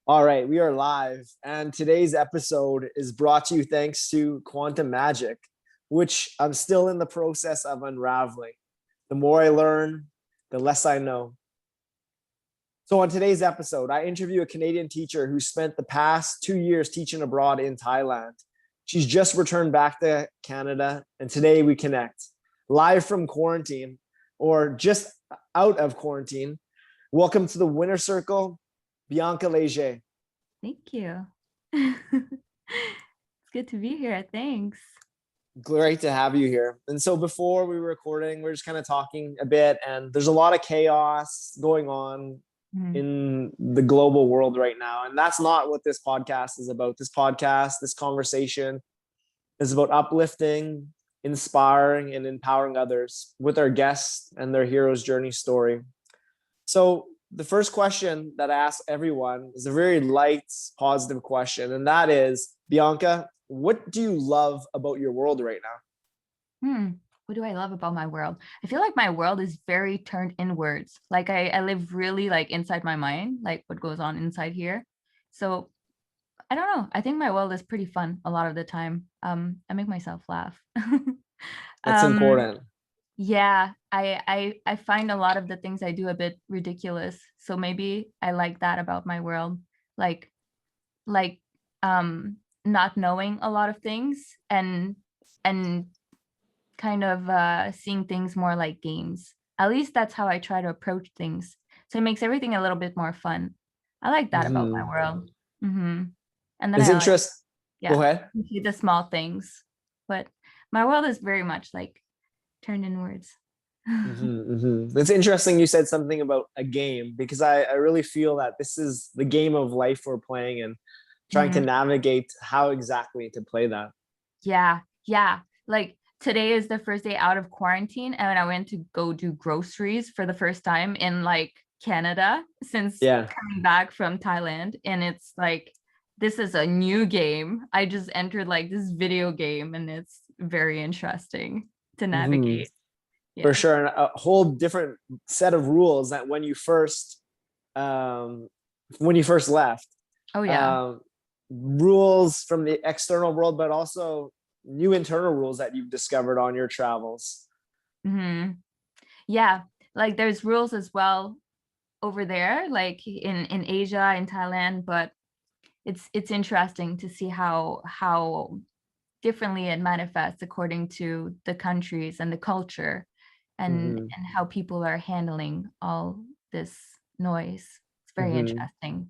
All right, we are live, and today's episode is brought to you thanks to quantum magic, which I'm still in the process of unraveling. The more I learn, the less I know. So, on today's episode, I interview a Canadian teacher who spent the past 2 years teaching abroad in Thailand. She's just returned back to Canada, and today we connect live from quarantine or just out of quarantine. Welcome to the Winner Circle, Bianca Léger. Thank you. It's good to be here. Thanks. Great to have you here. And so before we were recording, we are just kind of talking a bit, and there's a lot of chaos going on in the global world right now. And that's not what this podcast is about. This conversation is about uplifting, inspiring, and empowering others with our guests and their hero's journey story. So the first question that I ask everyone is a very light, positive question. And that is, Bianca, what do you love about your world right now? What do I love about my world? I feel like my world is very turned inwards. Like I live really like inside my mind, like what goes on inside here. So I don't know. I think my world is pretty fun a lot of the time. I make myself laugh. That's important. Yeah, I find a lot of the things I do a bit ridiculous. So maybe I like that about my world. Like like not knowing a lot of things and kind of seeing things more like games. At least that's how I try to approach things. So it makes everything a little bit more fun. I like that about my world. And then It's I like, interesting. Go ahead. the small things. But my world is very much like turned inwards. It's interesting you said something about a game, because I really feel that this is the game of life we're playing and trying to navigate how exactly to play that. Yeah. Like today is the first day out of quarantine, and I went to go do groceries for the first time in like Canada since coming back from Thailand. And it's like, this is a new game. I just entered like this video game, and it's very interesting to navigate. For sure. And a whole different set of rules that when you first left. Oh yeah. Rules from the external world, but also new internal rules that you've discovered on your travels. Yeah, like there's rules as well over there, like in Asia, in Thailand, but it's interesting to see how differently it manifests according to the countries and the culture and how people are handling all this noise. It's very interesting.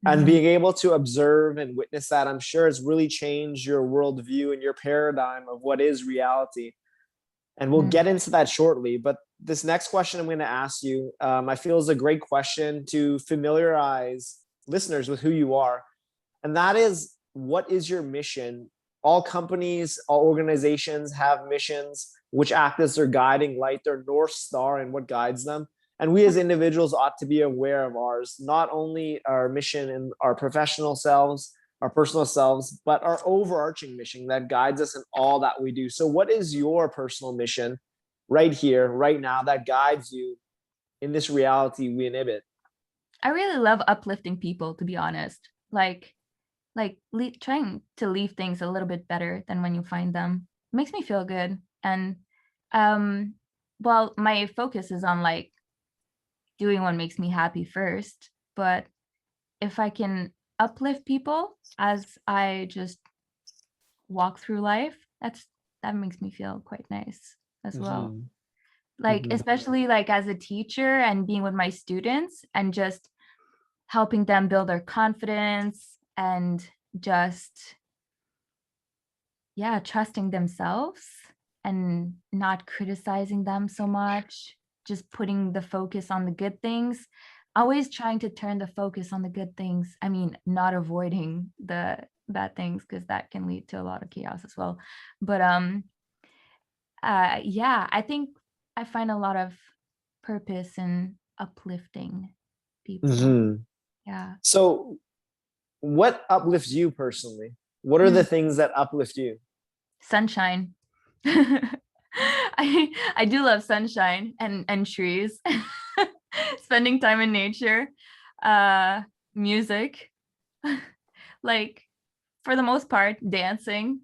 And being able to observe and witness that, I'm sure has really changed your worldview and your paradigm of what is reality. And we'll get into that shortly. But this next question I'm going to ask you, I feel is a great question to familiarize listeners with who you are. And that is, what is your mission? All companies, all organizations have missions which act as their guiding light, their North Star, and what guides them. And we as individuals ought to be aware of ours, not only our mission in our professional selves, our personal selves, but our overarching mission that guides us in all that we do. So what is your personal mission right here, right now, that guides you in this reality we inhabit? I really love uplifting people, to be honest. Like trying to leave things a little bit better than when you find them. It makes me feel good. And well, my focus is on like doing what makes me happy first, but if I can uplift people as I just walk through life, that makes me feel quite nice as well. Like especially like as a teacher and being with my students and just helping them build their confidence and just trusting themselves and not criticizing them so much, just putting the focus on the good things, always trying to turn the focus on the good things. I mean, not avoiding the bad things, because that can lead to a lot of chaos as well. But I think I find a lot of purpose in uplifting people. Yeah. So what uplifts you personally? What are the things that uplift you? Sunshine. I do love sunshine and trees. Spending time in nature. music, like for the most part, dancing.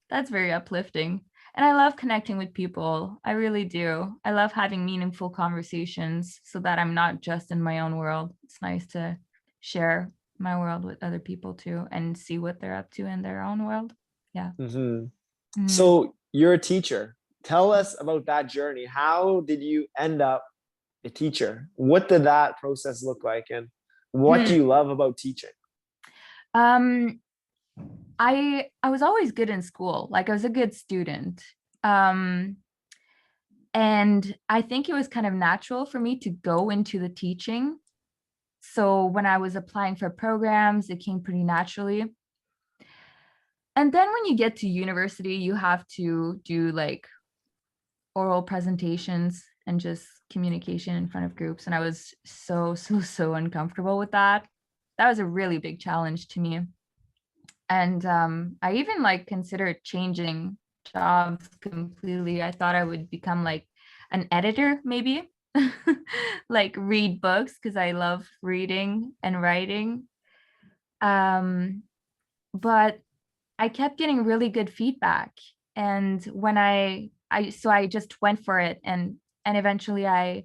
That's very uplifting. And I love connecting with people. I really do. I love having meaningful conversations so that I'm not just in my own world. It's nice to share my world with other people too and see what they're up to in their own world. Yeah. Mm-hmm. Mhm. So you're a teacher. Tell us about that journey. How did you end up a teacher? What did that process look like? And what do Hmm. you love about teaching? Um, I was always good in school. Like I was a good student. Um, and I think it was kind of natural for me to go into the teaching. So when I was applying for programs, it came pretty naturally. And then when you get to university, you have to do like oral presentations and just communication in front of groups. And I was so uncomfortable with that. That was a really big challenge to me. And I even like considered changing jobs completely. I thought I would become like an editor, maybe, like read books because I love reading and writing. Um, but I kept getting really good feedback. And when I just went for it, and eventually I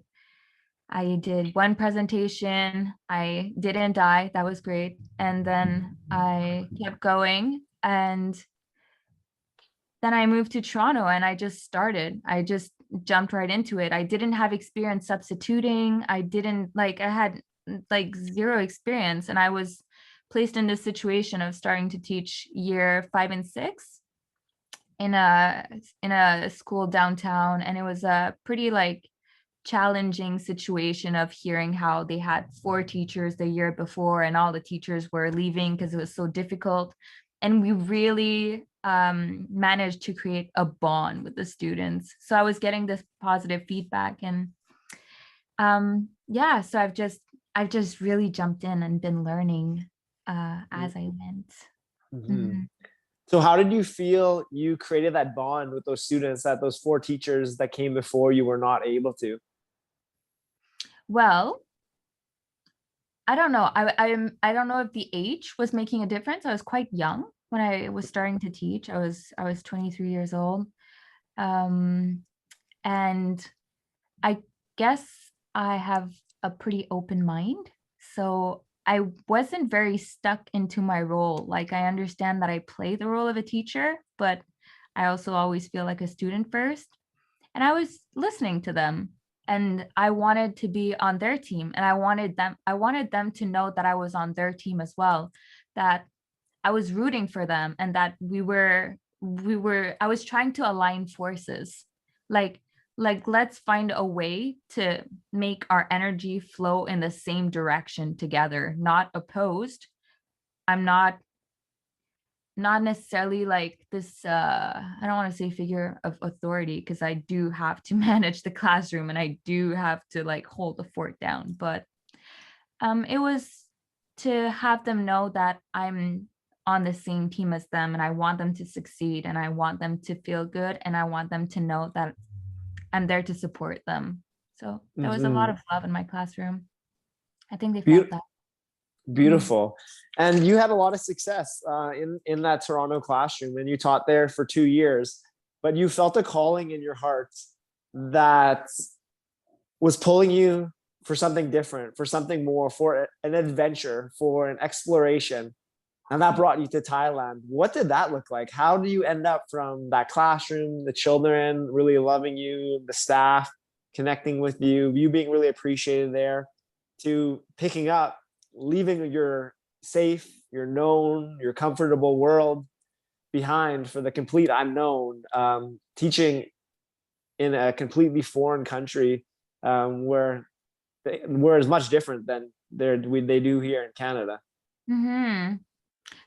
did one presentation. I didn't die. That was great. And then I kept going, and then I moved to Toronto and I just started. I just jumped right into it. I didn't have experience substituting. I had like zero experience, and I was placed in this situation of starting to teach year 5 and 6 in a school downtown, and it was a pretty like challenging situation of hearing how they had 4 teachers the year before and all the teachers were leaving because it was so difficult. And we really managed to create a bond with the students. So I was getting this positive feedback, and yeah, so I've just really jumped in and been learning as I went. Mm-hmm. Mhm. So how did you feel you created that bond with those students that those 4 teachers that came before you were not able to? Well, I don't know. I don't know if the age was making a difference. I was quite young when I was starting to teach. I was 23 years old. Um, and I guess I have a pretty open mind. So I wasn't very stuck into my role. Like I understand that I play the role of a teacher, but I also always feel like a student first. And I was listening to them, and I wanted to be on their team, and I wanted them to know that I was on their team as well, that I was rooting for them, and that I was trying to align forces. Like let's find a way to make our energy flow in the same direction together, not opposed. I'm not necessarily like this I don't want to say figure of authority, because I do have to manage the classroom and I do have to like hold the fort down, but it was to have them know that I'm on the same team as them, and I want them to succeed, and I want them to feel good, and I want them to know that I'm there to support them. So there was a lot Mm-hmm. of love in my classroom. I think they felt that. Mhm. Beautiful. And you had a lot of success in that Toronto classroom, and you taught there for 2 years, but you felt a calling in your heart that was pulling you for something different, for something more, for an adventure, for an exploration. And that brought you to Thailand. What did that look like? How do you end up from that classroom, the children really loving you, the staff connecting with you being really appreciated there, to picking up, leaving your safe, your known, your comfortable world behind for the complete unknown, teaching in a completely foreign country, where where is much different than they do here in Canada. Mhm.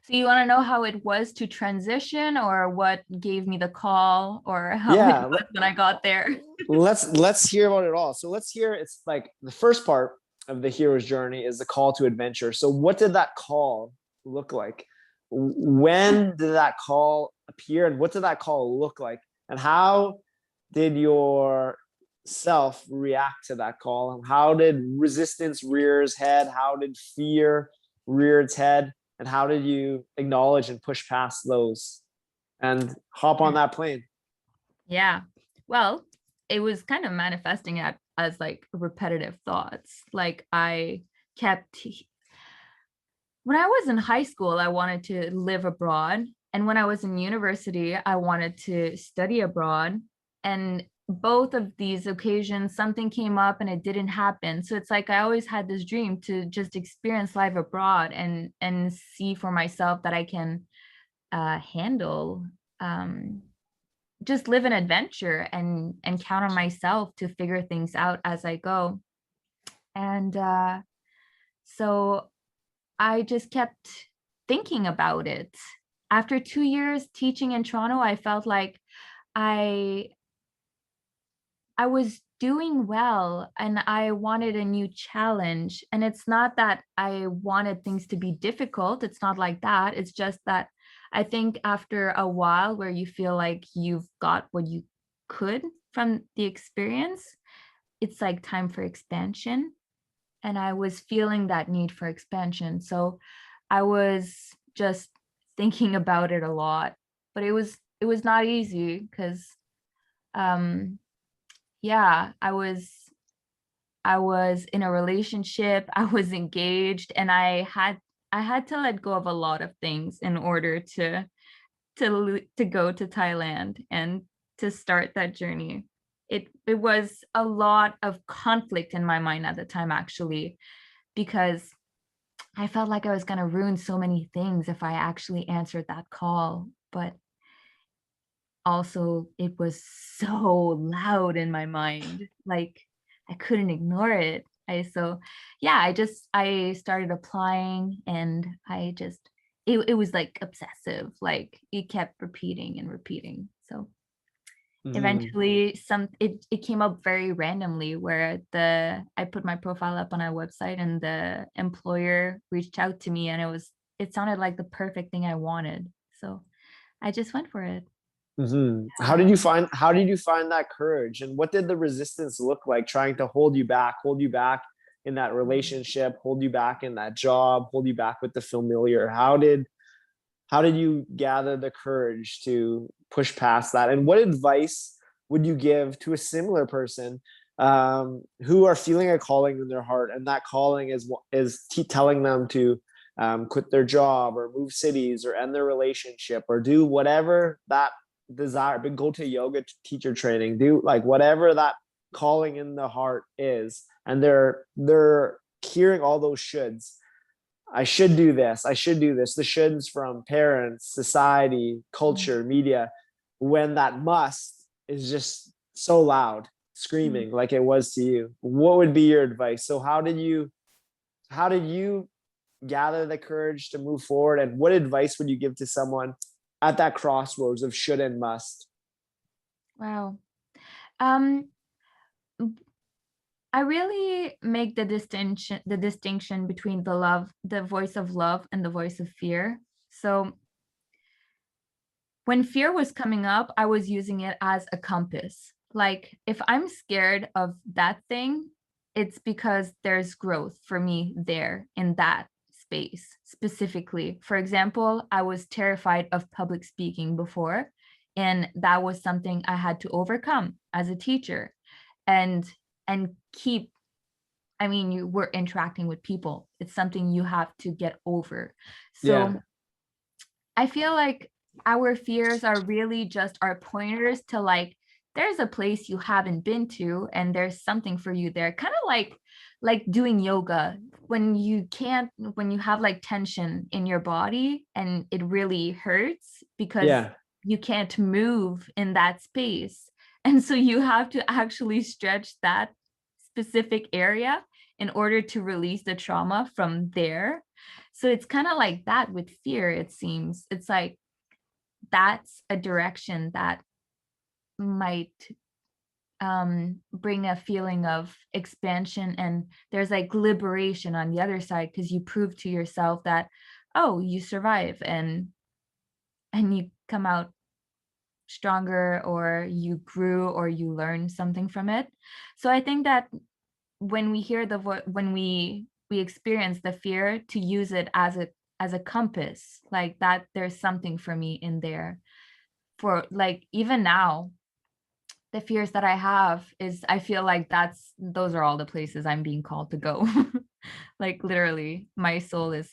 So you want to know how it was to transition, or what gave me the call, or how it Yeah, was when I got there? let's hear about it all. So let's hear. It's like the first part of the hero's journey is the call to adventure. So what did that call look like? When did that call appear, and what did that call look like? And how did your self react to that call? And how did resistance rear its head? How did fear rear its head, and how did you acknowledge and push past those and hop on that plane? Yeah. Well, it was kind of manifesting as like repetitive thoughts. Like I kept, when I was in high school, I wanted to live abroad. And when I was in university, I wanted to study abroad. And both of these occasions, something came up and it didn't happen. So it's like I always had this dream to just experience life abroad and see for myself that I can handle, just live an adventure and count on myself to figure things out as I go. And so I just kept thinking about it. After 2 years teaching in Toronto, I felt like I I was doing well and I wanted a new challenge. And it's not that I wanted things to be difficult. It's not like that. It's just that I think after a while where you feel like you've got what you could from the experience, it's like time for expansion. And I was feeling that need for expansion. So I was just thinking about it a lot, but it was not easy because um yeah, I was in a relationship, I was engaged, and I had to let go of a lot of things in order to go to Thailand and to start that journey. It was a lot of conflict in my mind at the time, actually, because I felt like I was going to ruin so many things if I actually answered that call. But also, it was so loud in my mind. Like I couldn't ignore it. I started applying and it was like obsessive. Like it kept repeating and repeating. So Mhm. eventually it came up very randomly where the I put my profile up on a website and the employer reached out to me and it sounded like the perfect thing I wanted. So I just went for it. Mhm. Yeah. How did you find that courage, and what did the resistance look like trying to hold you back in that relationship, hold you back in that job, hold you back with the familiar? How did you gather the courage to push past that? And what advice would you give to a similar person who are feeling a calling in their heart, and that calling is telling them to quit their job or move cities or end their relationship or do whatever that desire, but go to yoga teacher training, do like whatever that calling in the heart is, and they're hearing all those shoulds. I should do this. I should do this. The shoulds from parents, society, culture, media, when that must is just so loud, Mhm. screaming like it was to you. What would be your advice? So how did you gather the courage to move forward, and what advice would you give to someone at that crossroads of should and must? Wow. Um, I really make the distinction between the voice of love and the voice of fear. So when fear was coming up, I was using it as a compass. Like if I'm scared of that thing, it's because there's growth for me there in that space specifically. For example, I was terrified of public speaking before, and that was something I had to overcome as a teacher and keep. I mean, you were interacting with people. It's something you have to get over. Yeah. So I feel like our fears are really just our pointers to like, there's a place you haven't been to and there's something for you there. Kind of like doing yoga when you have like tension in your body and it really hurts because Yeah. you can't move in that space. And so you have to actually stretch that specific area in order to release the trauma from there. So it's kind of like that with fear, it seems. It's like that's a direction that might bring a feeling of expansion, and there's like liberation on the other side because you prove to yourself that, oh, you survive and you come out stronger, or you grew, or you learn something from it. So I think that when we hear when we we experience the fear to use it as a compass, like that there's something for me in there. For like even now, the fears that I have is I feel like those are all the places I'm being called to go. Like literally my soul is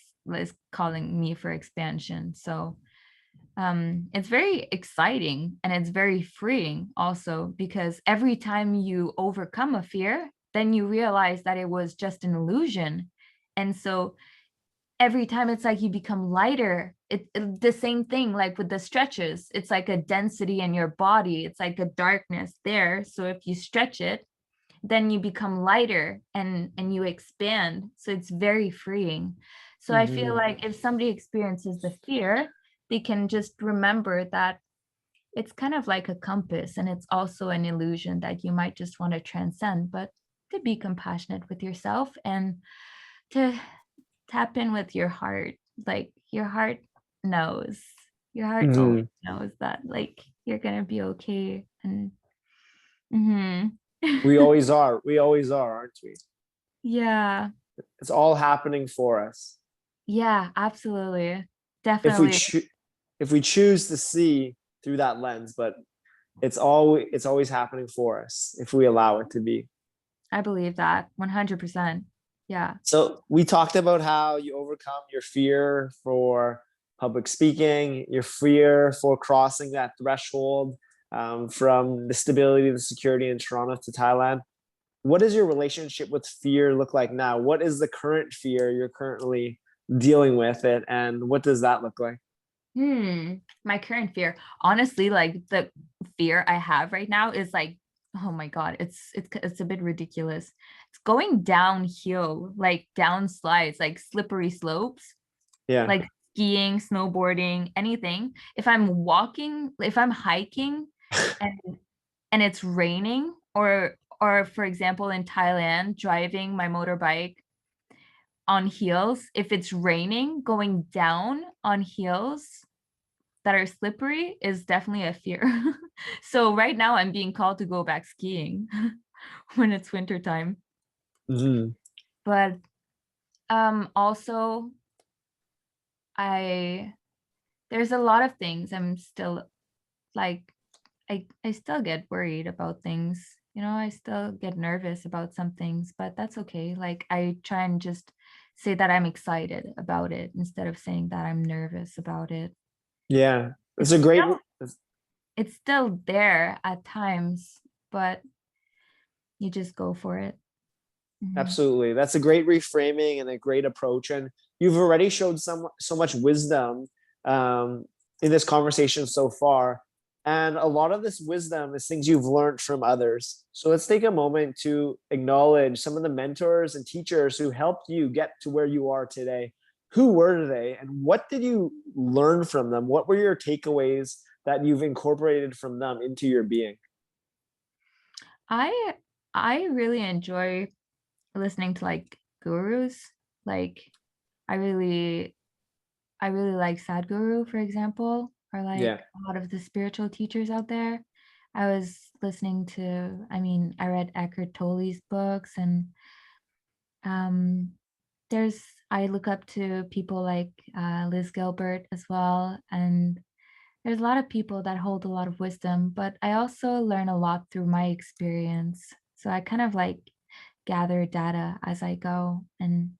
calling me for expansion. So it's very exciting and it's very freeing also, because every time you overcome a fear, then you realize that it was just an illusion. And so every time it's like you become lighter. The same thing like with the stretches, it's like a density in your body, it's like a darkness there, so if you stretch it, then you become lighter and you expand, so it's very freeing. So I feel Mhm. like if somebody experiences the fear, they can just remember that it's kind of like a compass and it's also an illusion that you might just want to transcend, but to be compassionate with yourself and to tap in with your heart. Like your heart knows. Your heart always Mhm. knows that like you're gonna be okay. And mhm. We always are, aren't we? Yeah. It's all happening for us. Yeah, absolutely. If we Definitely. if we choose to see through that lens, but it's always happening for us if we allow it to be. I believe that 100%. Yeah. So we talked about how you overcome your fear for public speaking, your fear for crossing that threshold, from the stability and the security in Toronto to Thailand. What does your relationship with fear look like now? What is the current fear you're currently dealing with it, and what does that look like? My current fear. Honestly, like the fear I have right now is like, oh my God, it's a bit ridiculous. It's going downhill, like down slides, like slippery slopes, Yeah. like skiing, snowboarding, anything. If I'm hiking and it's raining, or for example in Thailand, driving my motorbike on hills, if it's raining, going down on hills that are slippery is definitely a fear. So right now I'm being called to go back skiing when it's winter time. Mhm. But also I there's a lot of things I'm still like I still get worried about things. You know, I still get nervous about some things, but that's okay. Like I try and just say that I'm excited about it instead of saying that I'm nervous about it. Yeah. It's It's a great still it's still there at times, but you just go for it. Mhm. Absolutely. That's a great reframing and a great approach. And you've already showed so much wisdom, um, in this conversation so far. And a lot of this wisdom is things you've learned from others. So let's take a moment to acknowledge some of the mentors and teachers who helped you get to where you are today. Who were they, and what did you learn from them? What were your takeaways that you've incorporated from them into your being? I I really enjoy listening to like gurus. Like I really I really like Sadhguru, for example, or Yeah. like a lot of the spiritual teachers out there. I was listening to, I mean, I read Eckhart Tolle's books, and um, there's, I look up to people like Liz Gilbert as well. And there's a lot of people that hold a lot of wisdom, but I also learn a lot through my experience. So I kind of like gather data as I go, and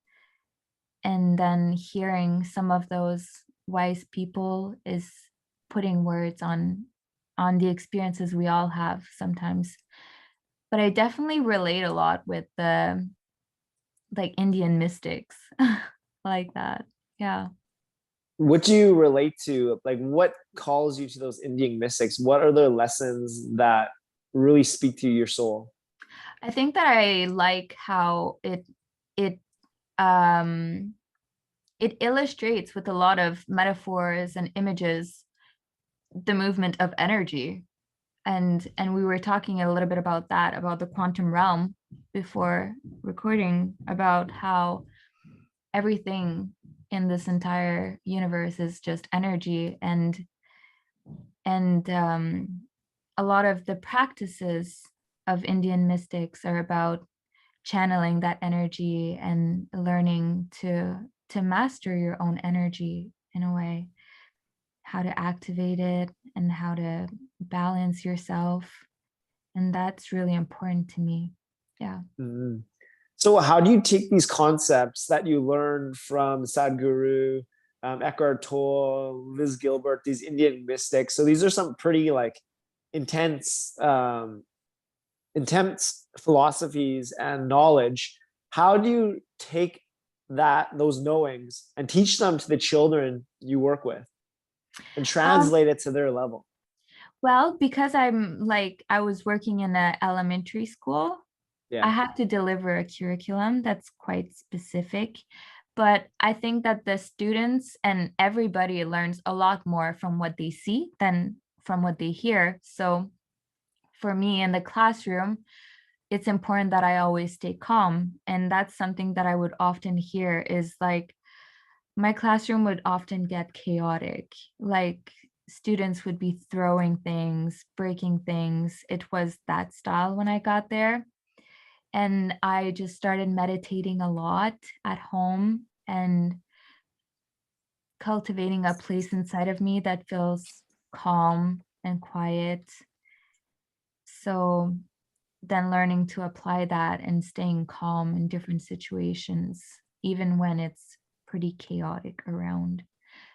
then hearing some of those wise people is putting words on the experiences we all have sometimes. But I definitely relate a lot with the like Indian mystics like that. Yeah. What do you relate to? Like, what calls you to those Indian mystics? What are their lessons that really speak to your soul? I think that I like how it um it illustrates with a lot of metaphors and images the movement of energy. And we were talking a little bit about that, about the quantum realm before recording, about how everything in this entire universe is just energy. And a lot of the practices of Indian mystics are about channeling that energy and learning to master your own energy in a way, how to activate it and how to balance yourself. And that's really important to me. Yeah. Mhm. So how do you take these concepts that you learned from Sadhguru, Eckhart Tolle, Liz Gilbert, these Indian mystics? So these are some pretty like intense, intense philosophies and knowledge. How do you take those knowings and teach them to the children you work with and Um, translate it to their level? well, because I was working in an elementary school, I Yeah. have to deliver a curriculum that's quite specific. But I think that the students and everybody learns a lot more from what they see than from what they hear. So for me in the classroom, it's important that I always stay calm. And that's something that I would often hear is like my classroom would often get chaotic. Like students would be throwing things, breaking things. It was that style when I got there. And I just started meditating a lot at home and cultivating a place inside of me that feels calm and quiet. So then learning to apply that and staying calm in different situations, even when it's pretty chaotic around.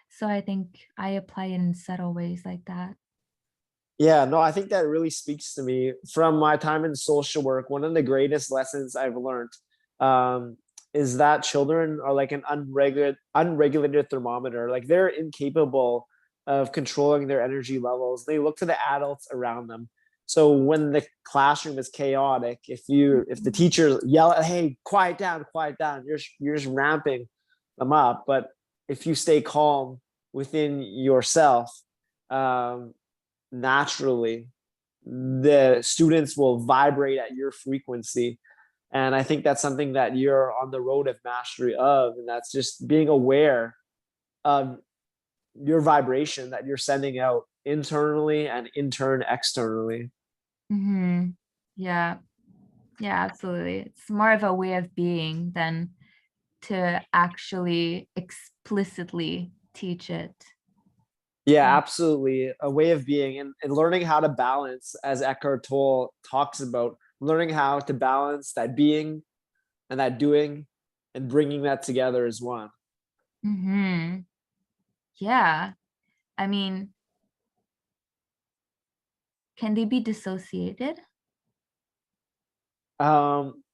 So I think I apply it in subtle ways like that. Yeah, no, I think that really speaks to me from my time in social work. One of the greatest lessons I've learned is that children are like an unregulated thermometer. Like they're incapable of controlling their energy levels. They look to the adults around them. So when the classroom is chaotic, if the Mhm. teachers yell, "Hey, quiet down," you're just ramping them up. But if you stay calm within yourself, um, naturally the students will vibrate at your frequency. And I think that's something that you're on the road of mastery of, and that's just being aware of your vibration that you're sending out internally and externally. Mhm. Yeah. Yeah, absolutely. It's more of a way of being than to actually explicitly teach it. Yeah, Yeah. absolutely. A way of being, and learning how to balance, as Eckhart Tolle talks about, learning how to balance that being and that doing and bringing that together as one. Mhm. Yeah. I mean, can they be dissociated?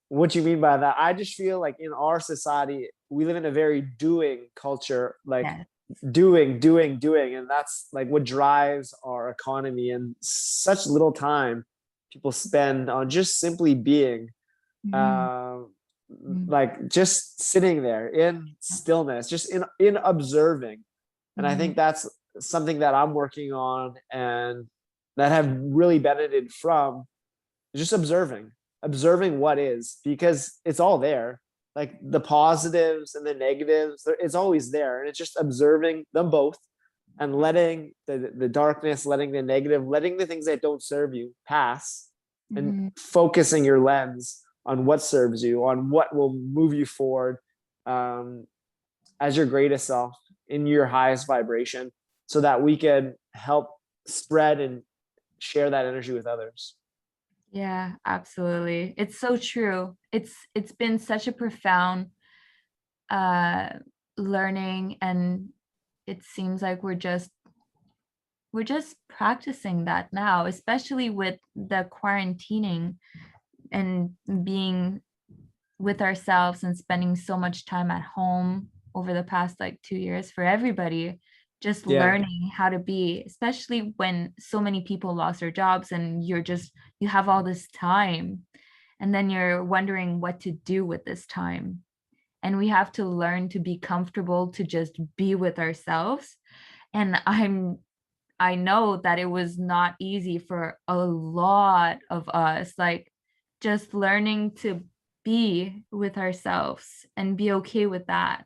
What do you mean by that? I just feel like in our society, we live in a very doing culture, like Yes. doing, and that's like what drives our economy. And such little time people spend on just simply being, Mhm. um, Mhm. like just sitting there in stillness, just in observing. And I think Mhm. that's something that I'm working on and that have really benefited from just observing what is, because it's all there, like the positives and the negatives, it's always there, and it's just observing them both and letting the darkness, letting the negative, letting the things that don't serve you pass, and Mhm. focusing your lens on what serves you, on what will move you forward, um, as your greatest self in your highest vibration, so that we can help spread and share that energy with others. Yeah, absolutely. It's so true. It's been such a profound uh learning, and it seems like we're just practicing that now, especially with the quarantining and being with ourselves and spending so much time at home over the past like 2 years for everybody, just Yeah. learning how to be, especially when so many people lost their jobs and you have all this time and then you're wondering what to do with this time. And we have to learn to be comfortable to just be with ourselves. And I know that it was not easy for a lot of us, like just learning to be with ourselves and be okay with that,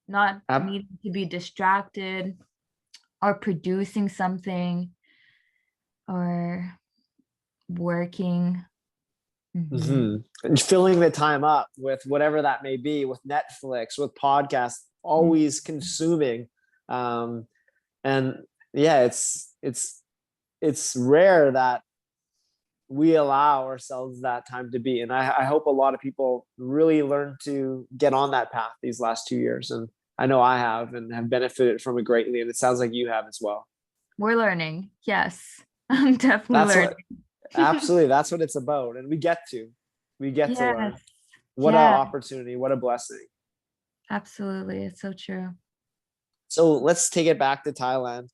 not Ab- needing to be distracted or producing something or working. Mm-hmm. And filling the time up with whatever that may be, with Netflix, with podcasts, always consuming. Um, and yeah, it's rare that we allow ourselves that time to be. And I hope a lot of people really learn to get on that path these last 2 years. And I know I have, and have benefited from it greatly. And it sounds like you have as well. We're learning. Yes, I'm definitely That's what, learning. absolutely, that's what it's about. And we get to learn. Yes. What an Yeah, opportunity, what a blessing. absolutely. It's so true. So let's take it back to Thailand.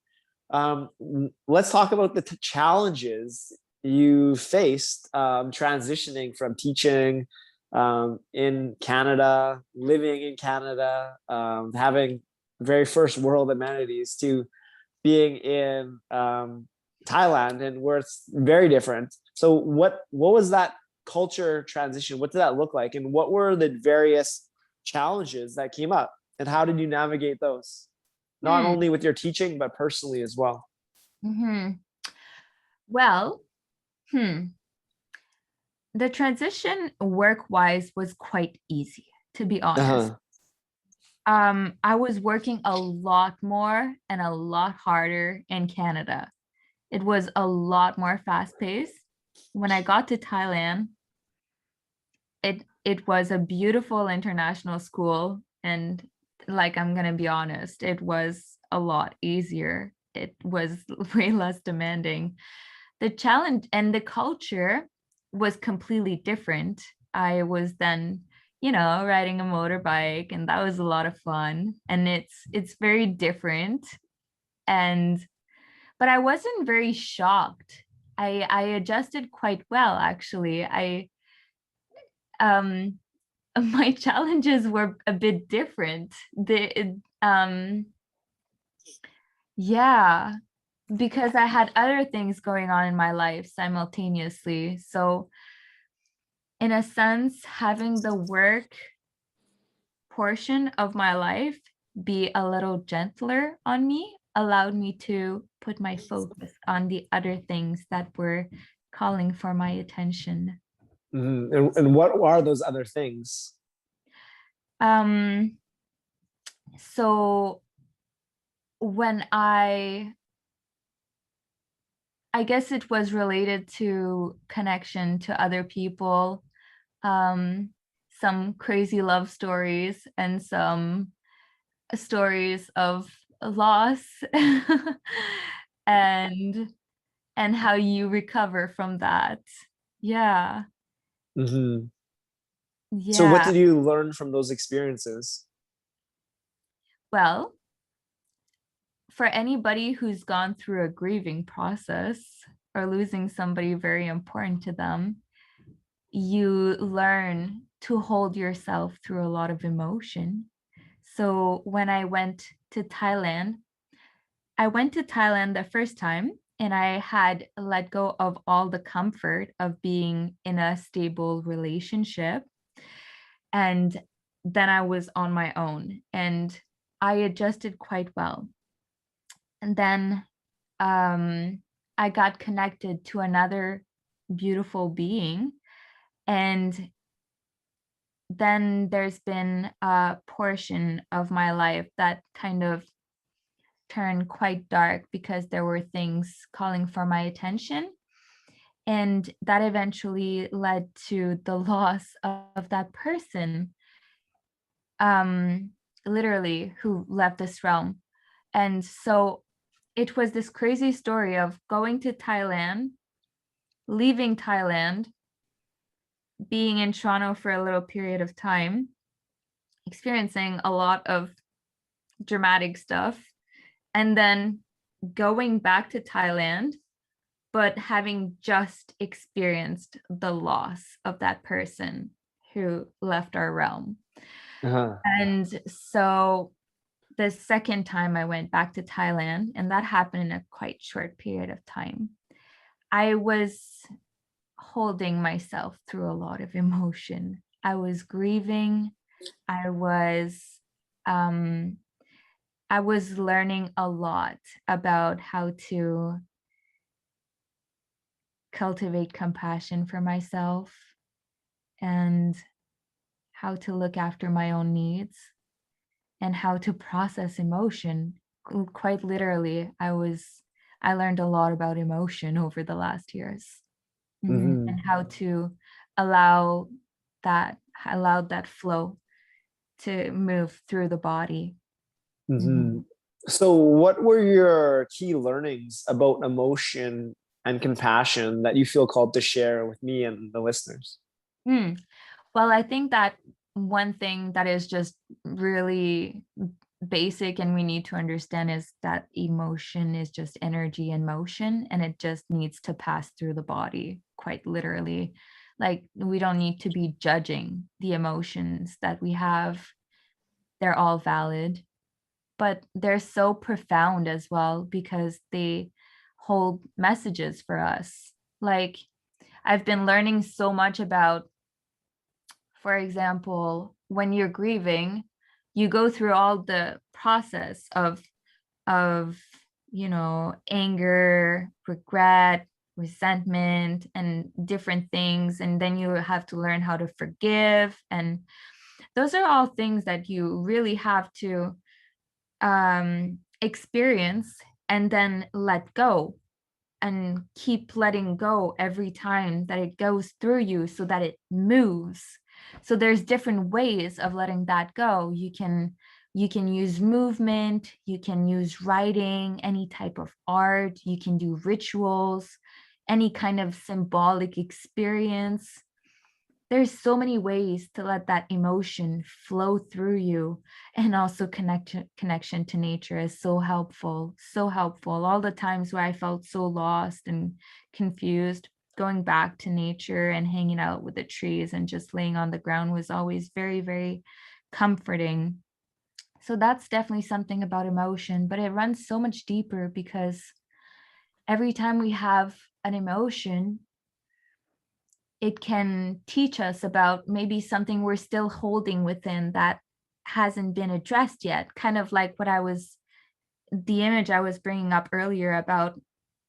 Let's talk about the challenges you faced transitioning from teaching in Canada, living in Canada, having very first world amenities, to being in Thailand, and where it's very different. So what was that culture transition? What did that look like? And what were the various challenges that came up? And how did you navigate those? Not Hmm. only with your teaching, but personally as well. Hmm. Well, hmm. The transition work-wise was quite easy, to be honest. Uh-huh. I was working a lot more and a lot harder in Canada. It was a lot more fast-paced. When I got to Thailand, it was a beautiful international school, and like, I'm gonna be honest, it was a lot easier. It was way less demanding. The challenge and the culture was completely different. I was then, riding a motorbike, and that was a lot of fun. And it's very different. And but I wasn't very shocked. I adjusted quite well, actually. I my challenges were a bit different. Yeah, because I had other things going on in my life simultaneously. So in a sense, having the work portion of my life be a little gentler on me allowed me to put my focus on the other things that were calling for my attention. And what are those other things? Um, so when I guess it was related to connection to other people, um, some crazy love stories, and some stories of loss, and how you recover from that. Yeah. hmm So what Yeah. did you learn from those experiences? Well, for anybody who's gone through a grieving process or losing somebody very important to them, you learn to hold yourself through a lot of emotion. So when I went to Thailand the first time, and I had let go of all the comfort of being in a stable relationship. And then I was on my own, and I adjusted quite well. And then I got connected to another beautiful being. And then there's been a portion of my life that kind of turned quite dark because there were things calling for my attention. And that eventually led to the loss of that person, um, literally, who left this realm. And so it was this crazy story of going to Thailand, leaving Thailand, being in Toronto for a little period of time, experiencing a lot of dramatic stuff, and then going back to Thailand, but having just experienced the loss of that person who left our realm. Uh-huh. And so the second time I went back to Thailand, and that happened in a quite short period of time, I was holding myself through a lot of emotion. I was grieving. I was um I was learning a lot about how to cultivate compassion for myself. and how to look after my own needs and how to process emotion. Quite literally, I learned a lot about emotion over the last years. Mm-hmm. And how to allow that flow to move through the body. Mm-hmm. So, what were your key learnings about emotion and compassion that you feel called to share with me and the listeners? Mm. Well, I think that one thing that is just really basic and we need to understand is that emotion is just energy in motion and it just needs to pass through the body, quite literally. Like, we don't need to be judging the emotions that we have. They're all valid, but they're so profound as well because they hold messages for us. Like, I've been learning so much about, for example, when you're grieving, you go through all the process of anger, regret, resentment, and different things, and then you have to learn how to forgive, and those are all things that you really have to experience and then let go and keep letting go every time that it goes through you so that it moves. So there's different ways of letting that go. You can use movement, you can use writing, any type of art, you can do rituals, any kind of symbolic experience. There's so many ways to let that emotion flow through you, and also connection to nature is so helpful, so helpful. All the times where I felt so lost and confused, going back to nature and hanging out with the trees and just laying on the ground was always very, very comforting. So that's definitely something about emotion, but it runs so much deeper because every time we have an emotion, it can teach us about maybe something we're still holding within that hasn't been addressed yet. Kind of like the image I was bringing up earlier about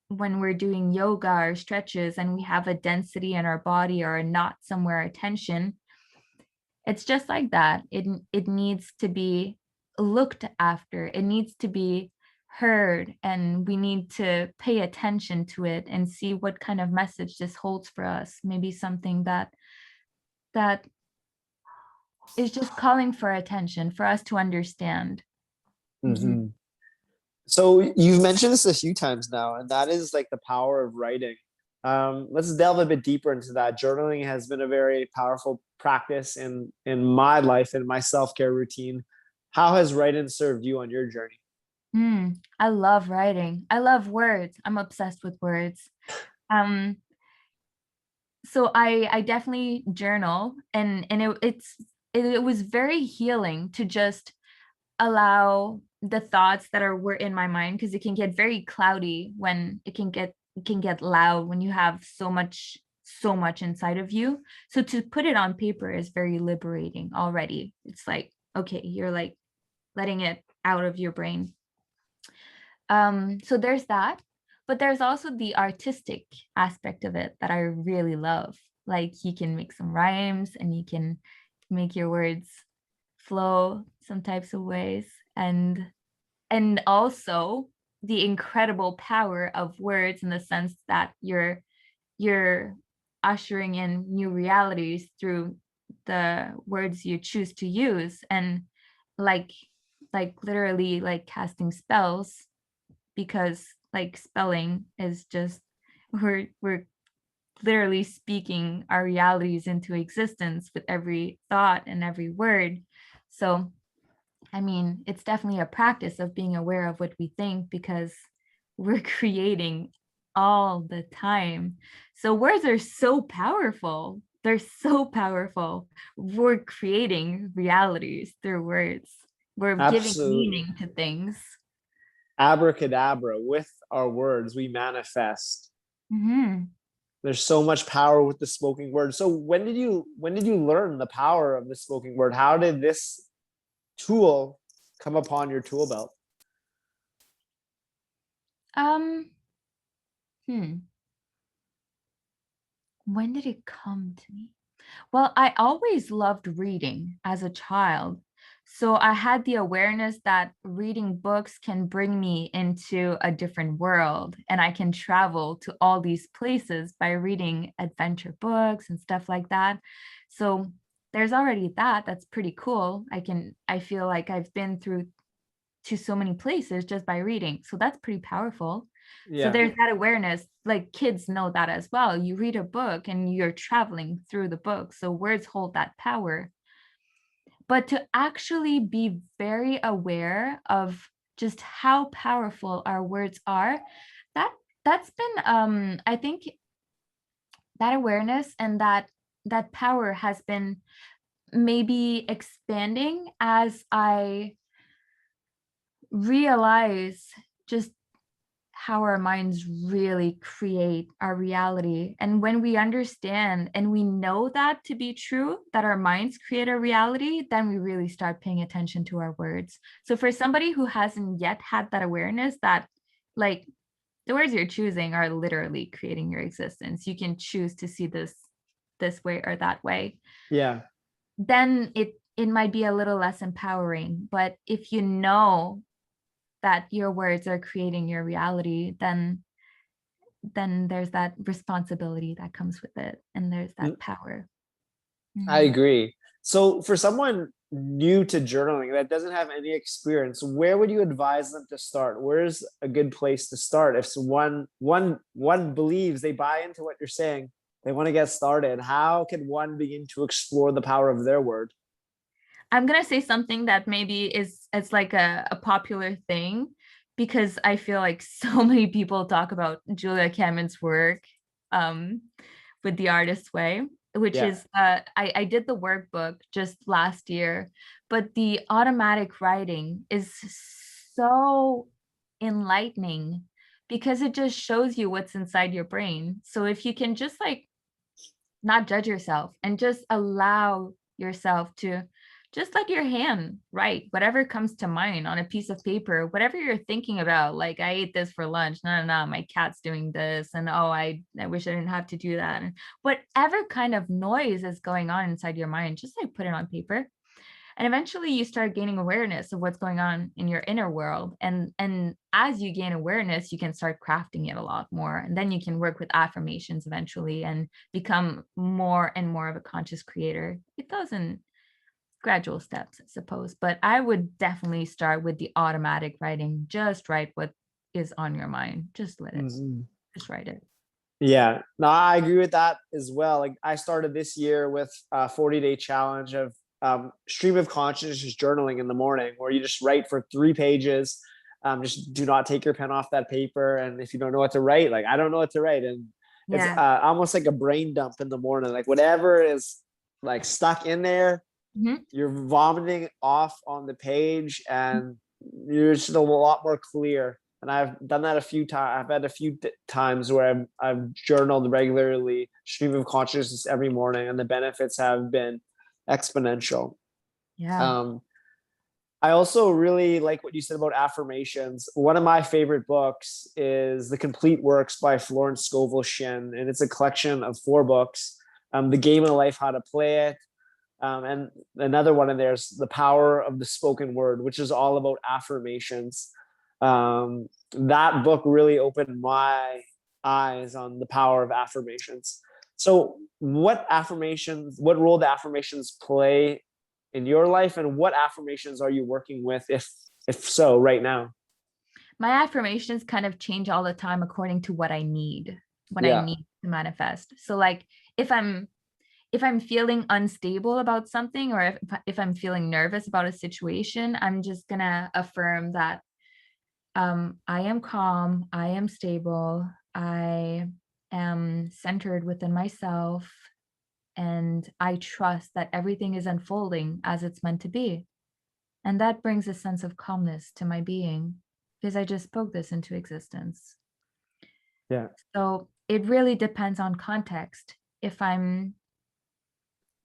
when we're doing yoga or stretches and we have a density in our body or a knot somewhere, a tension. It's just like that. It needs to be looked after. It needs to be heard, and we need to pay attention to it and see what kind of message this holds for us. Maybe something that is just calling for attention for us to understand. Mhm. Mm-hmm. So you've mentioned this a few times now, and that is like the power of writing. Let's delve a bit deeper into that. Journaling has been a very powerful practice in my life and my self-care routine. How has writing served you on your journey? I love writing. I love words. I'm obsessed with words. Um, so I definitely journal, and it was very healing to just allow the thoughts that were in my mind, because it can get very cloudy when it can get loud when you have so much inside of you. So to put it on paper is very liberating already. It's like, okay, you're like letting it out of your brain. So there's that, but there's also the artistic aspect of it that I really love. Like, you can make some rhymes and you can make your words flow some types of ways, and also the incredible power of words in the sense that you're ushering in new realities through the words you choose to use, and like literally like casting spells, because like spelling is just, we're literally speaking our realities into existence with every thought and every word. So I mean, it's definitely a practice of being aware of what we think, because we're creating all the time. So words are so powerful. They're so powerful. We're creating realities through words. We're giving Absolutely. meaning to things. Abracadabra, with our words, we manifest. Hmm. There's so much power with the spoken word. So when did you learn the power of the spoken word? How did this tool come upon your tool belt? Um, hmm. When did it come to me? Well, I always loved reading as a child. So I had the awareness that reading books can bring me into a different world, and I can travel to all these places by reading adventure books and stuff like that. So there's already that's pretty cool. I feel like I've been through to so many places just by reading. So that's pretty powerful. So Yeah. there's that awareness, like kids know that as well. You read a book and you're traveling through the book. So words hold that power. But to actually be very aware of just how powerful our words are, that that's been I think that awareness and that power has been maybe expanding as I realize just how our minds really create our reality. And when we understand and we know that to be true, that our minds create our reality, then we really start paying attention to our words. So for somebody who hasn't yet had that awareness that like the words you're choosing are literally creating your existence. You can choose to see this way or that way. Yeah. Then it might be a little less empowering. But if you know that your words are creating your reality, then there's that responsibility that comes with it, and there's Mm, that power. I Mhm. agree. So for someone new to journaling that doesn't have any experience, where would you advise them to start? Where's a good place to start? If one believes they buy into what you're saying, they want to get started, how can one begin to explore the power of their word? I'm gonna say something that maybe is it's like a popular thing because I feel like so many people talk about Julia Cameron's work um, with the artist's way, which Yeah. is I did the workbook just last year, but the automatic writing is so enlightening because it just shows you what's inside your brain. So if you can just like not judge yourself and just allow yourself to just let your hand write whatever comes to mind on a piece of paper, whatever you're thinking about. Like, I ate this for lunch. No, no, no, my cat's doing this. And oh, I wish I didn't have to do that. And whatever kind of noise is going on inside your mind, just like put it on paper, and eventually you start gaining awareness of what's going on in your inner world. And as you gain awareness, you can start crafting it a lot more, and then you can work with affirmations eventually and become more and more of a conscious creator. It goes in gradual steps, I suppose, but I would definitely start with the automatic writing. Just write what is on your mind. Just let it, Mhm. just write it. Yeah, no, I agree with that as well. Like I started this year with a 40-day challenge of stream of consciousness journaling in the morning, where you just write for 3 pages. Just do not take your pen off that paper, and if you don't know what to write, like I don't know what to write, and it's Yeah. almost like a brain dump in the morning. Like whatever is like stuck in there, Mhm. you're vomiting off on the page, and you're just a lot more clear. And I've done that a few times. I've had a few times where I've journaled regularly, stream of consciousness every morning, and the benefits have been exponential. Yeah. Um, I also really like what you said about affirmations. One of my favorite books is The Complete Works by Florence Scovel Shinn, and it's a collection of 4 books. The Game of Life, How to Play It, and another one in there is The Power of the Spoken Word, which is all about affirmations. That book really opened my eyes on the power of affirmations. So, what role do affirmations play in your life, and what affirmations are you working with, if so, right now? My affirmations kind of change all the time according to what I Yeah. need to manifest. So like if I'm if I'm feeling unstable about something, or if I'm feeling nervous about a situation, I'm just gonna affirm that I am calm, I am stable, I am centered within myself, and I trust that everything is unfolding as it's meant to be. And that brings a sense of calmness to my being because I just spoke this into existence. Yeah. So it really depends on context. If I'm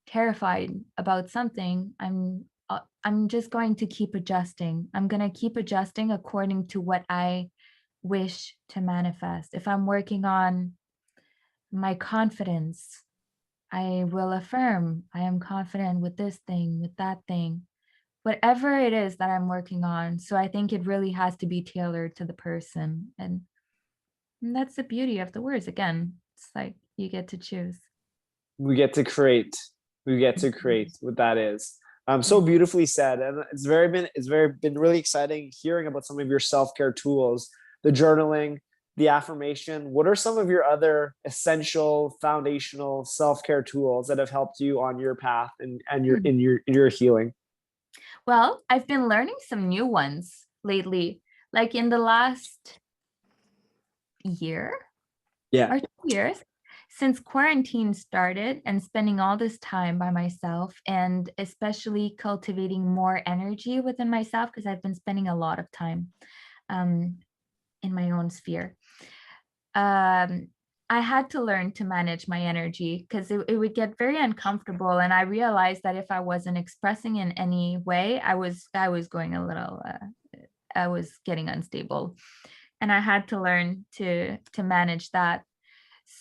terrified about something, I'm just going to keep adjusting. I'm going to keep adjusting according to what I wish to manifest. If I'm working on my confidence, I will affirm I am confident with this thing, with that thing, whatever it is that I'm working on. So I think it really has to be tailored to the person. And that's the beauty of the words. Again, it's like you get to choose. We get to create. We get to Mhm. create what that is. So Yeah. beautifully said, and it's been really exciting hearing about some of your self-care tools, the journaling, the affirmation. What are some of your other essential foundational self-care tools that have helped you on your path and your Hmm. in your healing? Well, I've been learning some new ones lately, like in the last year Yeah. or 2 years since quarantine started and spending all this time by myself and especially cultivating more energy within myself because I've been spending a lot of time um, in my own sphere. um, I had to learn to manage my energy because it would get very uncomfortable. And I realized that if I wasn't expressing in any way, I was going a little I was getting unstable. And I had to learn to manage that.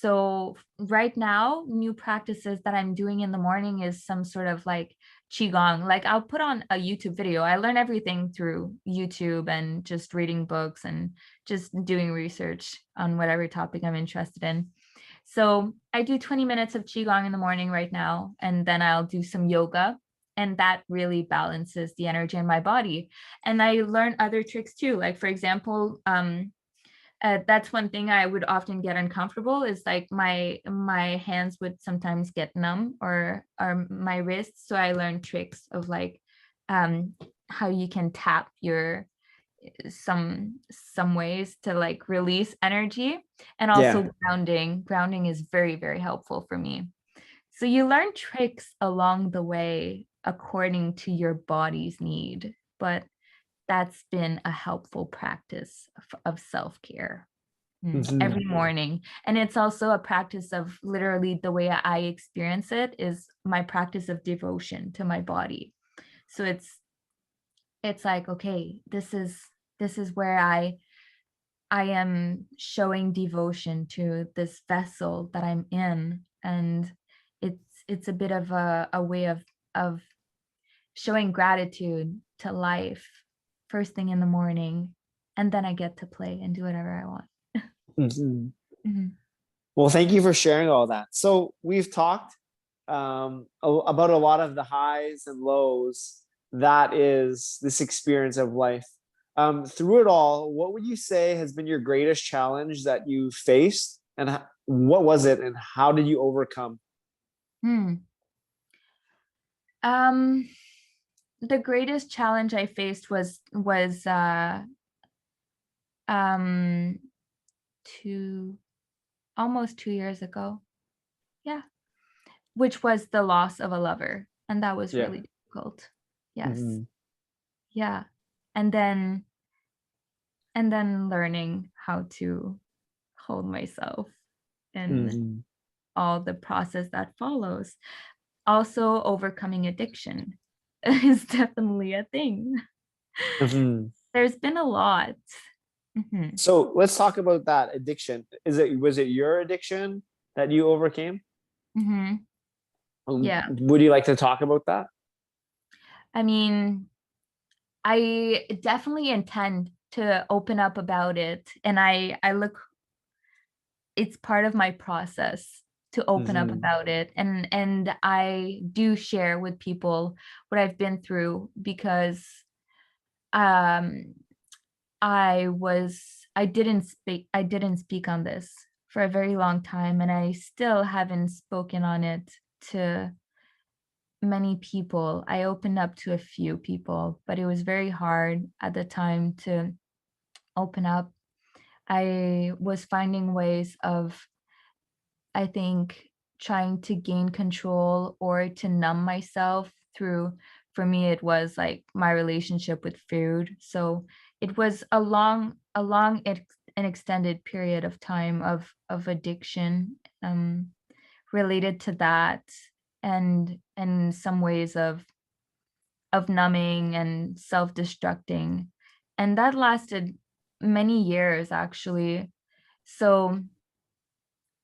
So right now, new practices that I'm doing in the morning is some sort of like qigong. Like I'll put on a YouTube video. I learn everything through YouTube and just reading books and just doing research on whatever topic I'm interested in. So I do 20 minutes of qigong in the morning right now, and then I'll do some yoga. And that really balances the energy in my body. And I learn other tricks too. Like for example, that's one thing I would often get uncomfortable is like my hands would sometimes get numb or my wrists. So I learned tricks of like um, how you can tap your some ways to like release energy, and Yeah. also grounding. Grounding is very, very helpful for me. So you learn tricks along the way according to your body's need, but that's been a helpful practice of self-care. Mhm. Every morning. And it's also a practice of literally the way I experience it is my practice of devotion to my body. So it's like, okay, this is where I am showing devotion to this vessel that I'm in. And it's a bit of a way of showing gratitude to life first thing in the morning. And then I get to play and do whatever I want. Mhm. Mhm. Well, thank you for sharing all that. So we've talked about a lot of the highs and lows that is this experience of life. Through it all, what would you say has been your greatest challenge that you faced, and what was it, and how did you overcome? Hmm. Um, the greatest challenge I faced was um 2 almost 2 years ago. Yeah, which was the loss of a lover, and that was Yeah. really difficult. Yes. Mhm. Yeah. And then and then learning how to hold myself and Mhm. all the process that follows. Also, overcoming addiction is definitely a thing. Mhm. There's been a lot. Mhm. So let's talk about that addiction. Was it your addiction that you overcame? Mhm. Yeah. Would you like to talk about that? I mean, I definitely intend to open up about it, and I look it's part of my process to open up Mhm. about it, and I do share with people what I've been through because um I didn't speak on this for a very long time, and I still haven't spoken on it to many people. I opened up to a few people, but it was very hard at the time to open up. I was finding ways of, I think, trying to gain control or to numb myself through, for me, it was like my relationship with food. So it was an extended period of time of addiction related to that, and some ways of numbing and self-destructing. And that lasted many years actually. So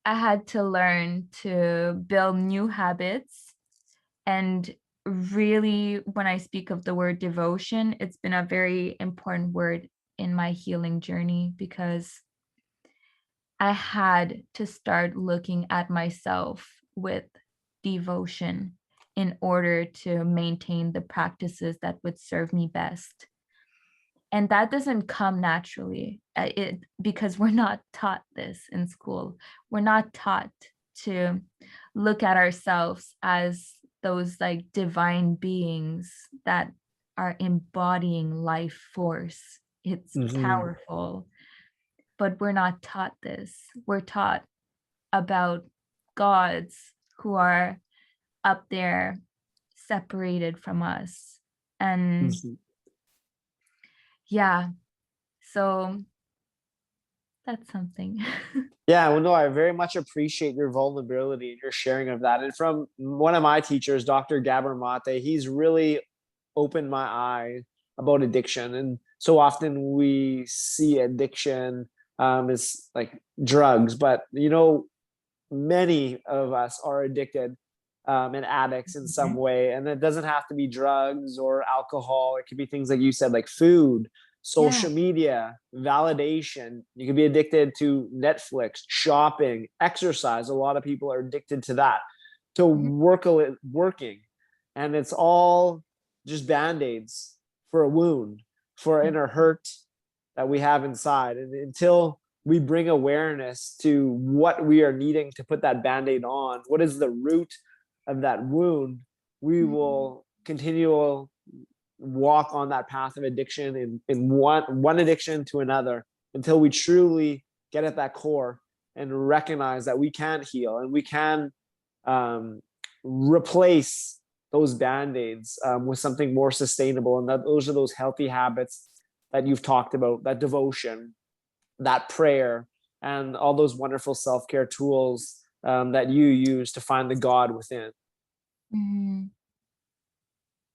I had to learn to build new habits. And really, when I speak of the word devotion, it's been a very important word in my healing journey, because I had to start looking at myself with devotion in order to maintain the practices that would serve me best. And that doesn't come naturally, because we're not taught this in school. We're not taught to look at ourselves as those like divine beings that are embodying life force. It's Mm-hmm. powerful, but we're not taught this. We're taught about gods who are up there separated from us. And Mm-hmm. yeah, so that's something. Yeah, well, no, I very much appreciate your vulnerability and your sharing of that. And from one of my teachers, Dr. Gabor Mate, he's really opened my eye about addiction. And so often we see addiction as like drugs, but many of us are addicted and addicts in some way. And it doesn't have to be drugs or alcohol. It could be things like you said, like food, Yeah. social media, validation. You could be addicted to Netflix, shopping, exercise. A lot of people are addicted to that, to Mhm. working. And it's all just band-aids for a wound, for an inner hurt that we have inside. And until we bring awareness to what we are needing to put that band-aid on, what is the root of that wound, we Mhm. will continue walk on that path of addiction in one addiction to another until we truly get at that core and recognize that we can heal and we can replace those band-aids with something more sustainable. And that those are those healthy habits that you've talked about, that devotion, that prayer, and all those wonderful self-care tools that you use to find the God within. Mhm.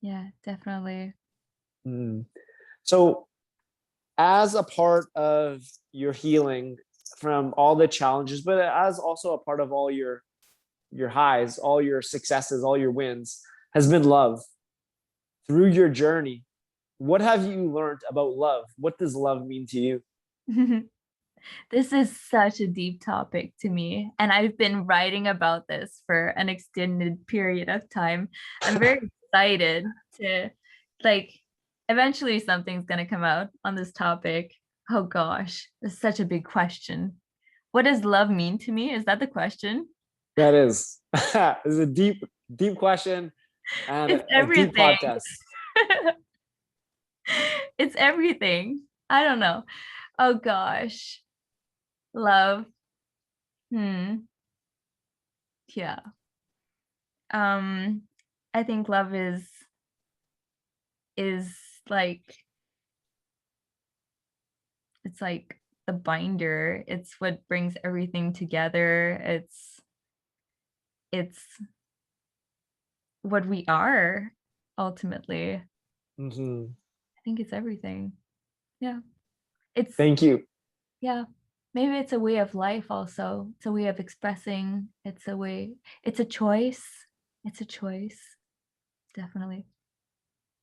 Yeah, definitely. Mm. So, as a part of your healing from all the challenges, but as also a part of all your highs, all your successes, all your wins, has been love. Through your journey, what have you learned about love? What does love mean to you? This is such a deep topic to me, and I've been writing about this for an extended period of time. I'm very excited to, like, eventually something's going to come out on this topic. Oh gosh, it's such a big question. What does love mean to me? Is that the question? That is, this is a deep question and It's a deep everything. podcast. It's everything. I don't know. Oh gosh. Love. Hmm. Yeah. Um, I think love is like, it's like the binder. It's what brings everything together. It's what we are ultimately. I Mhm. think it's everything. Yeah. It's Thank you. yeah. Maybe it's a way of life also. It's a way of expressing. It's a choice. It's a choice. Definitely.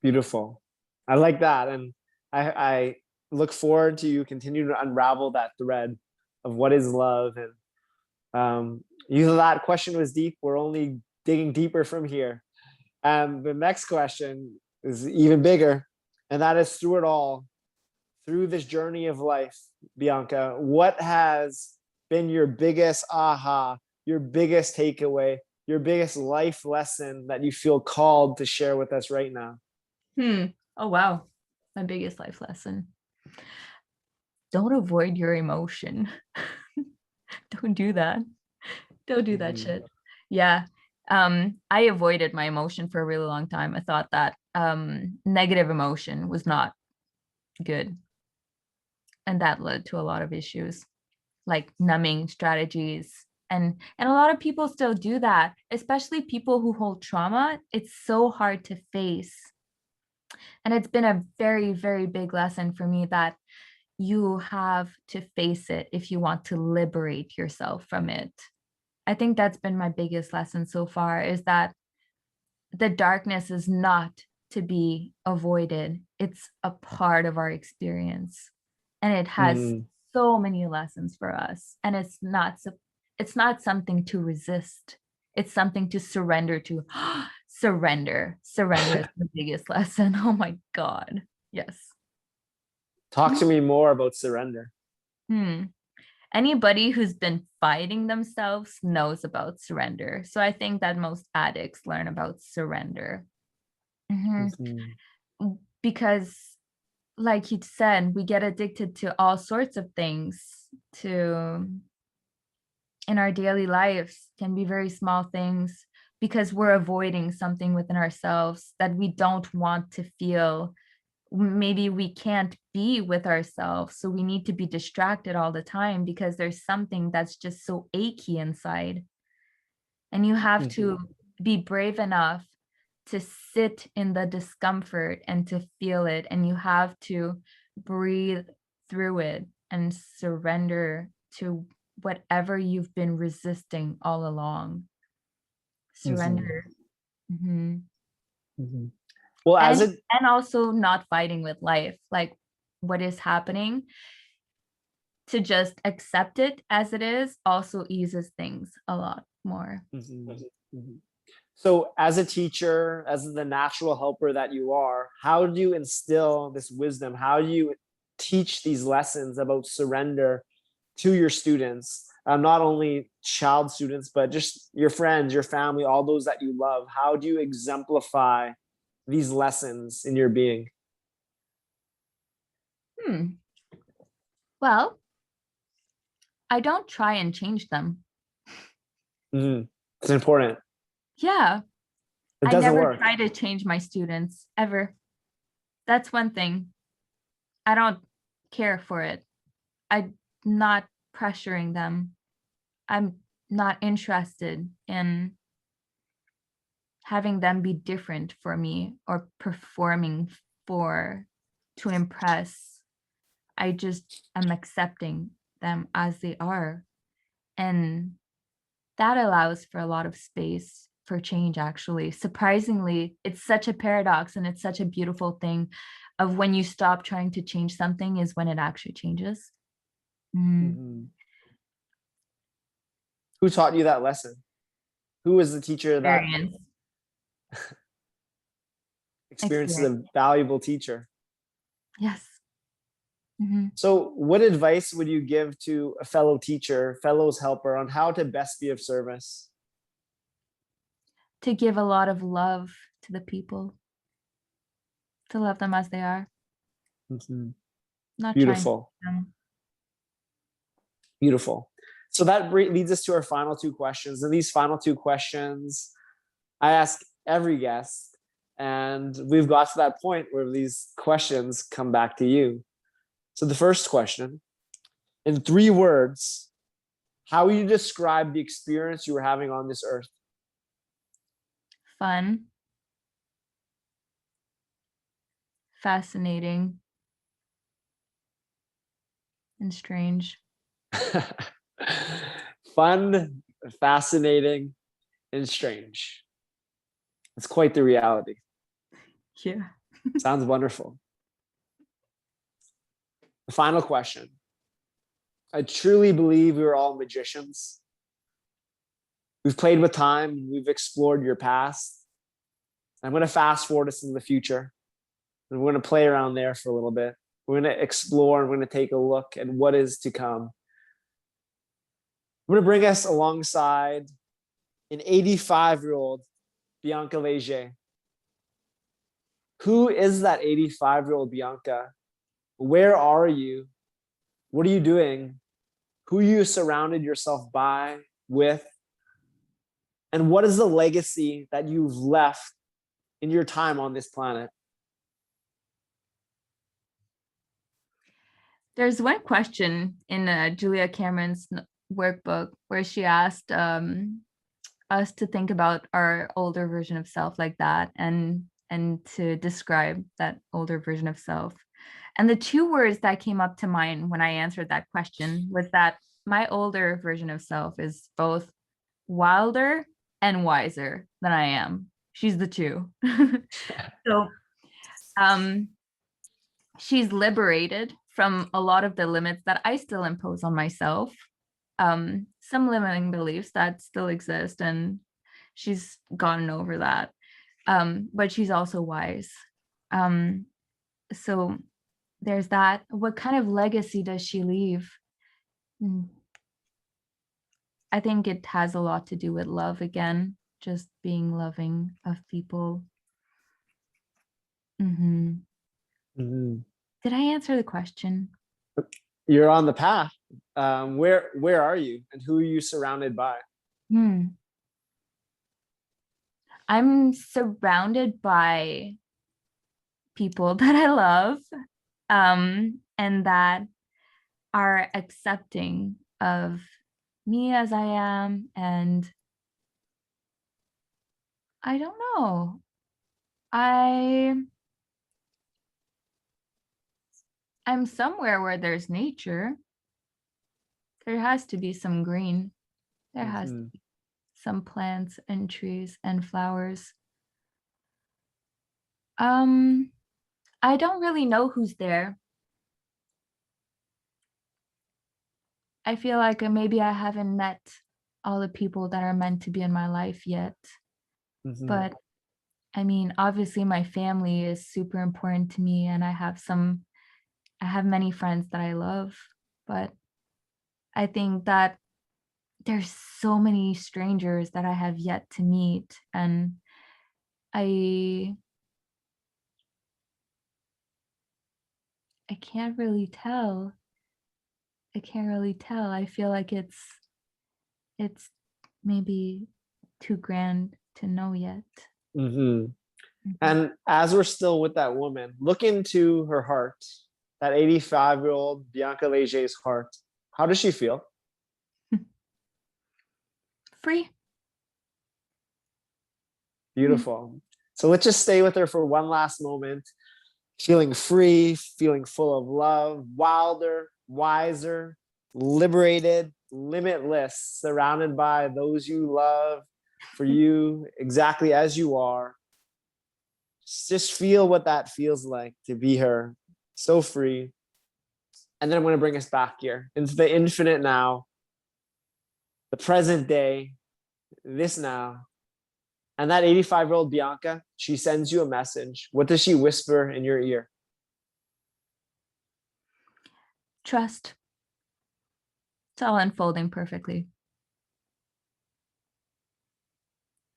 Beautiful. I like that. And I look forward to you continuing to unravel that thread of what is love. And that question was deep. We're only digging deeper from here. And the next question is even bigger. And that is, through it all, through this journey of life, Bianca, what has been your biggest aha, your biggest takeaway, your biggest life lesson that you feel called to share with us right now? Hmm. Oh wow. My biggest life lesson. Don't avoid your emotion. Don't do that. Don't do that Mhm. shit. Yeah. I avoided my emotion for a really long time. I thought that negative emotion was not good. And that led to a lot of issues, like numbing strategies. And a lot of people still do that, especially people who hold trauma. It's so hard to face. And it's been a very, very big lesson for me that you have to face it if you want to liberate yourself from it. I think that's been my biggest lesson so far, is that the darkness is not to be avoided. It's a part of our experience. And it has Mhm. so many lessons for us. And it's not something to resist. It's something to surrender to. Surrender. Surrender is the biggest lesson. Oh my God. Yes. Talk to me more about surrender. Hmm. Anybody who's been fighting themselves knows about surrender. So I think that most addicts learn about surrender. Mhm. Mhm. Because, like you said, we get addicted to all sorts of things to in our daily lives, can be very small things, because we're avoiding something within ourselves that we don't want to feel. Maybe we can't be with ourselves, so we need to be distracted all the time because there's something that's just so achy inside. And you have to Mhm. be brave enough to sit in the discomfort and to feel it, and you have to breathe through it and surrender to whatever you've been resisting all along. Mhm. Surrender. Mhm. Mhm. Well, as and it and also not fighting with life, like what is happening, to just accept it as it is also eases things a lot more. Mhm. Mhm. So, as a teacher, as the natural helper that you are, how do you instill this wisdom? How do you teach these lessons about surrender to your students? Not only child students, but just your friends, your family, all those that you love. How do you exemplify these lessons in your being? Hmm. Well, I don't try and change them. Mhm. It's important. Yeah, It I doesn't never work. try to change my students ever. That's one thing. I don't care for it. I'm not pressuring them. I'm not interested in having them be different for me or performing for to impress. I just am accepting them as they are. And that allows for a lot of space for change, actually. Surprisingly, it's such a paradox, and it's such a beautiful thing of when you stop trying to change something is when it actually changes. Mm, Mhm. Who taught you that lesson? Who was the teacher that experience. experiences Experience. a valuable teacher? Yes. Mhm. So, what advice would you give to a fellow teacher, fellows helper on how to best be of service? To give a lot of love to the people, to love them as they are, Mhm. not trying to Beautiful, make them. beautiful. So that leads us to our final two questions. And these final two questions, I ask every guest, and we've got to that point where these questions come back to you. So the first question, in 3 words, how would you describe the experience you were having on this earth? Fun, fascinating, and strange. Fun, fascinating, and strange. It's quite the reality. Yeah. Sounds wonderful. The final question. I truly believe we are all magicians. We've played with time, we've explored your past. I'm going to fast forward us into the future. And we're going to play around there for a little bit. We're going to explore and we're going to take a look at what is to come. I'm going to bring us alongside an 85-year-old Bianca Léger. Who is that 85-year-old Bianca? Where are you? What are you doing? Who you surrounded yourself by, with? And what is the legacy that you've left in your time on this planet? There's one question in Julia Cameron's workbook where she asked us to think about our older version of self like that, and to describe that older version of self. And the two words that came up to mind when I answered that question was that my older version of self is both wilder and wiser than I am. She's the two. So she's liberated from a lot of the limits that I still impose on myself. Some limiting beliefs that still exist, and she's gotten over that. But she's also wise. So there's that. What kind of legacy does she leave? I think it has a lot to do with love again, just being loving of people. Did I answer the question? You're on the path. Where are you, and who are you surrounded by? I'm surrounded by people that I love, and that are accepting of me as I am. And I don't know. I'm somewhere where there's nature. There has to be some green. There has to be some plants and trees and flowers. I don't really know who's there. I feel like maybe I haven't met all the people that are meant to be in my life yet. But I mean, obviously my family is super important to me, and I have many friends that I love, but I think that there's so many strangers that I have yet to meet, and I can't really tell. I feel like it's maybe too grand to know yet. And as we're still with that woman, look into her heart, that 85-year-old Bianca Léger's heart. How does she feel? Free. Beautiful. So let's just stay with her for one last moment. Feeling free, feeling full of love, wilder, wiser, liberated, limitless, surrounded by those you love, for you exactly as you are. Just feel what that feels like to be her, so free. And then I'm going to bring us back here into the infinite now, the present day, this now. And that 85-year-old Bianca, she sends you a message. What does she whisper in your ear? Trust. It's all unfolding perfectly.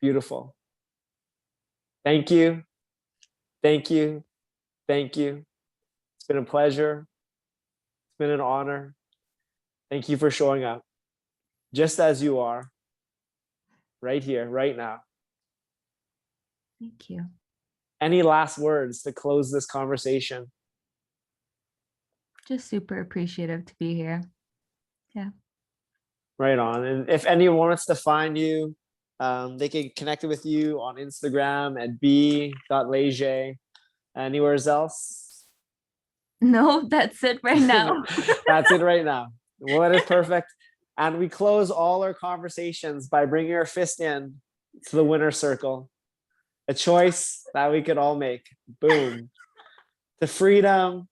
Beautiful. Thank you. Thank you. Thank you. It's been a pleasure. It's been an honor. Thank you for showing up just as you are, right here, right now. Thank you. Any last words to close this conversation? Just super appreciative to be here. Yeah. Right on. And if anyone wants to find you, they can connect with you on Instagram at b.léger. Anywhere else? No, that's it right now. That's it right now. Well, that is perfect. And we close all our conversations by bringing our fist in to the winner circle. A choice that we could all make. Boom. To freedom,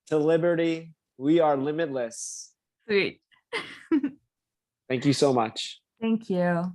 to liberty, we are limitless. Sweet. Thank you so much. Thank you.